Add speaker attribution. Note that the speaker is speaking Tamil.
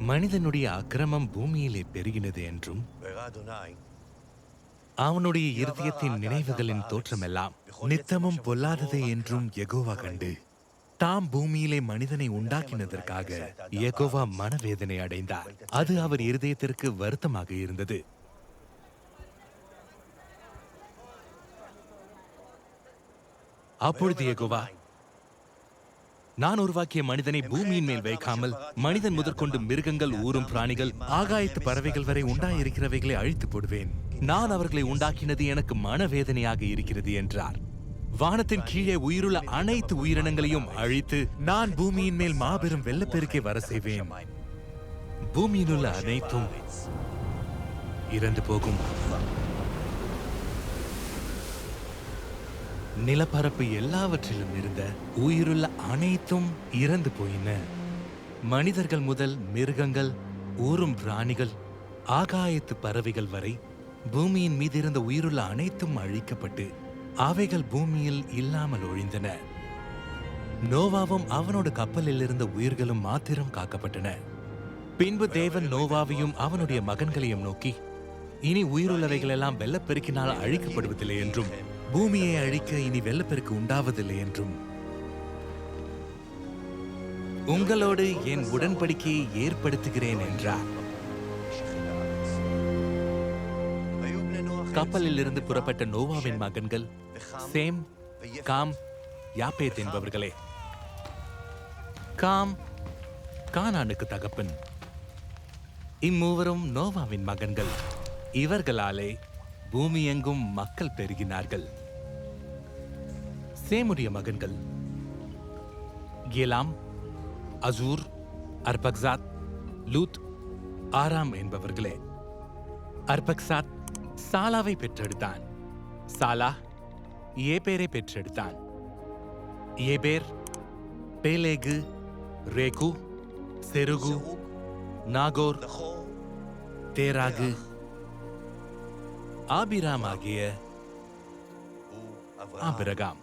Speaker 1: மனிதனுடைய அக்கிரமம் பூமியிலே பெருகினது என்றும் அவனுடைய இருதயத்தின் நினைவுகளின் தோற்றமெல்லாம் நித்தமும் பொல்லாததே என்றும் யெகோவா கண்டு தாம் பூமியிலே மனிதனை உண்டாக்கினதற்காக யெகோவா மனவேதனை அடைந்தார். அது அவர் இருதயத்திற்கு வருத்தமாக இருந்தது. அப்பொழுது யெகோவா, நான் உருவாக்கிய மனிதனை பூமியின் மேல் வைக்காமல் மனிதன் முதற்கொண்டு மிருகங்கள், ஊரும் பிராணிகள், ஆகாயத்து பறவைகள் வரை உண்டாயிருக்கிறவைகளை அழித்து போடுவேன். நான் அவர்களை உண்டாக்கினது எனக்கு மனவேதனையாக இருக்கிறது என்றார். வானத்தின் கீழே உயிருள்ள அனைத்து உயிரினங்களையும் அழித்து நான் பூமியின் மேல் மாபெரும் வெள்ளப்பெருக்கை வர செய்வேன். பூமியில் உள்ள அனைத்தும் இறந்து போகும். நிலப்பரப்பு எல்லாவற்றிலும் இருந்த உயிருள்ள அனைத்தும் இறந்து போயின. மனிதர்கள் முதல் மிருகங்கள், ஊரும் பிராணிகள், ஆகாயத்து பறவைகள் வரை பூமியின் மீது இருந்த உயிருள்ள அனைத்தும் அழிக்கப்பட்டு அவைகள் பூமியில் இல்லாமல் ஒழிந்தன. நோவாவும் அவனோட கப்பலில் இருந்த உயிர்களும் மாத்திரம் காக்கப்பட்டன. பின்பு தேவன் நோவாவையும் அவனுடைய மகன்களையும் நோக்கி, இனி உயிருள்ளவைகள் எல்லாம் வெள்ளப்பெருக்கினால் அழிக்கப்படுவதில்லை என்றும் பூமியை அழிக்க இனி வெள்ளப்பெருக்கு உண்டாவதில்லை என்றும் உங்களோடு என் உடன்படிக்கையை ஏற்படுத்துகிறேன் என்றார். கப்பலில் இருந்து புறப்பட்ட நோவாவின் மகன்கள் சேம், காம், யாப்பேத் என்பவர்களே. காம் கானானுக்கு தகப்பன். இம்மூவரும் நோவாவின் மகன்கள். இவர்களாலே பூமி எங்கும் மக்கள் பெருகினார்கள். சேமுடைய மகன்கள் ஏலாம், அசூர், அர்பக்சாத், லூத், ஆராம் என்பவர்களே. அர்பக்சாத் சாலாவை பெற்றெடுத்தான். சாலா ஏபேரை பெற்றெடுத்தான். ஏபேர் பேலேகு, ரேகு, செருகு, நாகோர், தேராகு, ஆபிராம் ஆகிய ஆபிரகாம்.